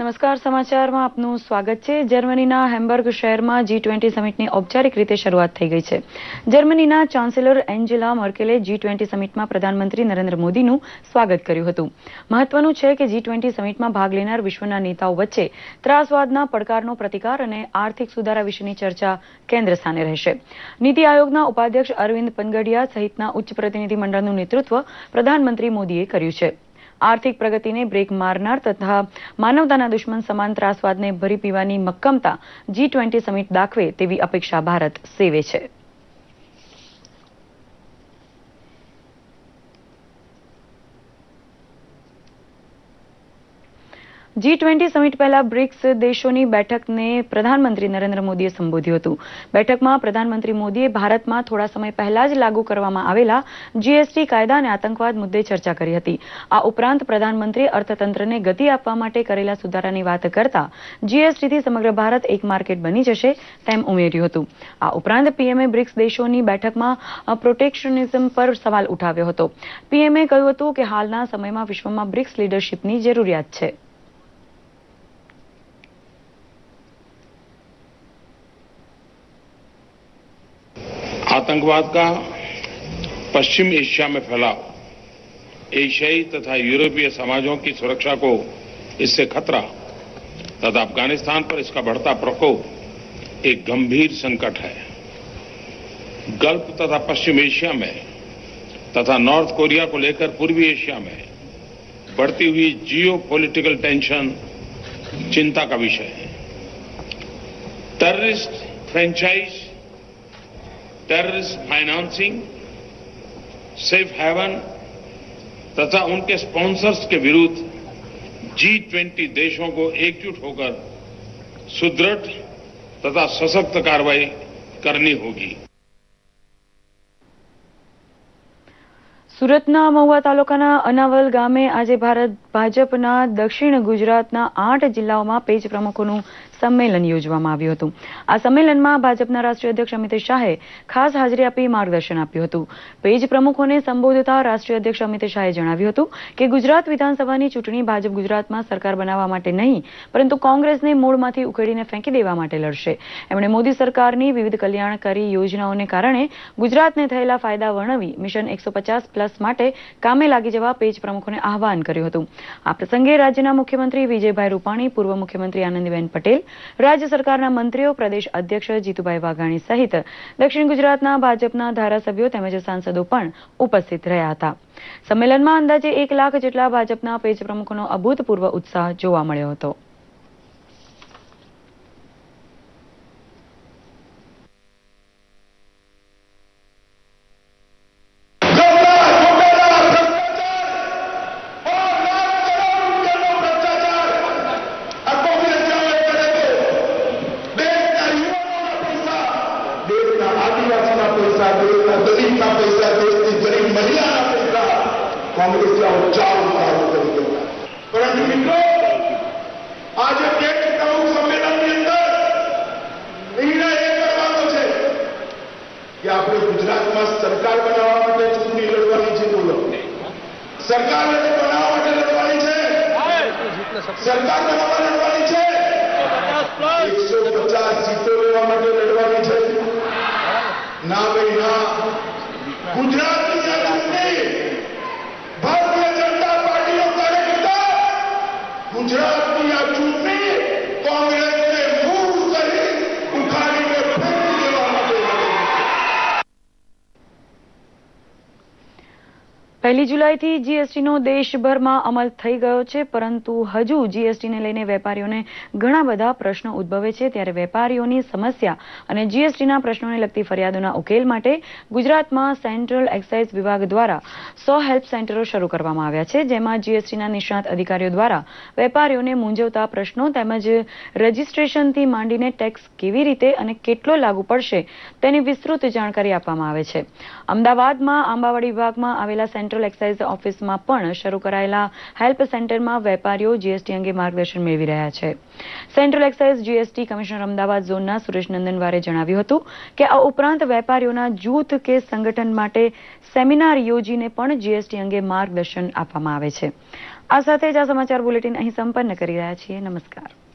નમસ્કાર, સમાચારમાં આપનું સ્વાગત છે। જર્મનીના હેમ્બર્ગ શહેરમાં G20 સમિટની ઔપચારિક રીતે શરૂઆત થઈ ગઈ છે। જર્મનીના ચાન્સેલર એન્જેલા મર્કેલે G20 સમિટમાં પ્રધાનમંત્રી નરેન્દ્ર મોદીનું સ્વાગત કર્યું હતું। મહત્વનું છે કે G20 સમિટમાં ભાગ લેનાર વિશ્વના નેતાઓ વચ્ચે ત્રાસવાદના પડકારનો પ્રતિકાર અને આર્થિક સુધારા વિશેની ચર્ચા કેન્દ્ર સ્થાને રહેશે। નીતિ આયોગના ઉપાધ્યક્ષ અરવિંદ પનગડિયા સહિતના ઉચ્ચ પ્રતિનિધિમંડળનું નેતૃત્વ પ્રધાનમંત્રી મોદીએ કર્યું છે। आर्थिक प्रगति ने ब्रेक मारनार तथा मानवताना दुश्मन समान त्रासवाद ने भरी पीवानी मक्कमता G20 समिट दाखवे तेवी अपेक्षा भारत सेवे छे। G20 समिट पहला ब्रिक्स देशों बैठक ने प्रधानमंत्री नरेंद्र मोदीए संबोध्युं हतुं। बैठक में प्रधानमंत्री मोदीए भारत में थोड़ा समय पहला ज लागू करवामां आवेला GST कायदा और आतंकवाद मुद्दे चर्चा करी हती। आ उपरांत प्रधानमंत्री अर्थतंत्र ने गति आपवा माटे करेला सुधारानी वात करता GST थी समग्र भारत एक मार्केट बनी जशे तेम उमेर्युं हतुं। आ उपरांत पीएमए ब्रिक्स देशोनी बैठक में प्रोटेक्शनिज्म पर सवाल उठाव्यो हतो। पीएमए कह्युं हतुं के हालना समयमां विश्वमां ब्रिक्स लीडरशीपनी जरूरियात छे। आतंकवाद का पश्चिम एशिया में फैलाव एशियाई तथा यूरोपीय समाजों की सुरक्षा को इससे खतरा तथा अफगानिस्तान पर इसका बढ़ता प्रकोप एक गंभीर संकट है। गल्फ तथा पश्चिम एशिया में तथा नॉर्थ कोरिया को लेकर पूर्वी एशिया में बढ़ती हुई जियोपॉलिटिकल टेंशन चिंता का विषय है। Terrorist franchise, terrorist financing, safe haven तथा उनके स्पॉन्सर्स के विरुद्ध G20 देशों को एकजुट होकर सुदृढ़ तथा सशक्त कार्रवाई करनी होगी। सूरतना महुआ तालुकाना अनावल गामे आज भाजपना दक्षिण गुजरातना 8 जिल्लाओमां पेज प्रमुखोनुं सम्मेलन योजवामां આવ્યું હતું। આ સંમેલનમાં ભાજપના રાષ્ટ્રીય અધ્યક્ષ અમિત શાહે ખાસ હાજરી આપી માર્ગદર્શન આપ્યું હતું। પેજ પ્રમુખોને સંબોધતા રાષ્ટ્રીય અધ્યક્ષ અમિત શાહે જણાવ્યું હતું કે ગુજરાત વિધાનસભાની ચૂંટણી ભાજપ ગુજરાતમાં સરકાર બનાવવા માટે નહીં પરંતુ કોંગ્રેસને મૂળમાંથી ઉખેડીને ફેંકી દેવા માટે લડશે। એમણે મોદી સરકારની વિવિધ કલ્યાણકારી યોજનાઓને કારણે ગુજરાતને થયેલા ફાયદા વર્ણવી મિશન 150+ માટે કામે લાગી જવા પેજ પ્રમુખોને આહવાન કર્યું હતું। આ પ્રસંગે રાજ્યના મુખ્યમંત્રી વિજયભાઈ રૂપાણી, પૂર્વ મુખ્યમંત્રી આનંદીબેન પટેલ, राज्य सरकारना मंत्रीओ, प्रदेश अध्यक्ष जीतुभाई वाघाणी सहित दक्षिण गुजरातना भाजपना धारासभ्यो तेमज सांसदों पण उपस्थित रह्या हता। सम्मेलનમાં अंदाजे 1 लाख જેટલા भाजपना पेज प्रमुखोनो अभूतपूर्व उत्साह जोवा मळ्यो हतो। परंतु मित्रों, आज पेज प्रमुख सम्मेलन की अंदर निर्णय એ કરવાનો છે કે આપણે ગુજરાતમાં સરકાર બનાવવા માટે ચૂંટણી લડવાની છે। બોલો, સરકાર બનાવવા માટે લડવાની છે, સરકાર બનાવવા લડવાની છે, 150 સીટો લેવા માટે લડવાની છે। ના ભાઈ ના, ગુજરાતની આ ચૂંટણી ભારતીય જનતા પાર્ટીનો કાર્યકર્તા ગુજરાતની આ ચૂંટણી કોંગ્રેસને મૂળ કરી ઉખાડીને ફેંકી દેવા માટે લડે। 1 જુલાઈથી જીએસટીનો દેશભરમાં અમલ થઈ ગયો છે, પરંતુ હજુ જીએસટીને લઈને વેપારીઓને ઘણા બધા પ્રશ્નો ઉદ્ભવે છે। ત્યારે વેપારીઓની સમસ્યા અને જીએસટીના પ્રશ્નોને લગતી ફરિયાદોના ઉકેલ માટે ગુજરાતમાં સેન્ટ્રલ એક્સાઇઝ વિભાગ દ્વારા 100 હેલ્પ સેન્ટરો શરૂ કરવામાં આવ્યા છે, જેમાં જીએસટીના નિષ્ણાત અધિકારીઓ દ્વારા વેપારીઓને મૂંઝવતા પ્રશ્નો તેમજ રજીસ્ટ્રેશનથી માંડીને ટેક્સ કેવી રીતે અને કેટલો લાગુ પડશે તેની વિસ્તૃત જાણકારી આપવામાં આવે છે। અમદાવાદમાં આંબાવાડી વિભાગમાં આવેલા સેન્ટ્રલ એક્સાઇઝ ઓફિસમાં પણ શરૂ કરાયેલા હેલ્પ સેન્ટરમાં વેપારીઓ જીએસટી અંગે માર્ગદર્શન મેળવી રહ્યા છે। Central excise GST commissioner Ahmedabad ઝોનના સુરેશ નંદનવારે જણાવ્યું હતું કે આ ઉપરાંત વેપારીઓના જૂથ કે સંગઠન માટે સેમિનાર યોજીને પણ પણ જીએસટી અંગે માર્ગદર્શન આપવામાં આવે છે। આ સાથે જ આ સમાચાર બુલેટિન અહીં સંપન્ન કરી રહ્યા છીએ। નમસ્કાર।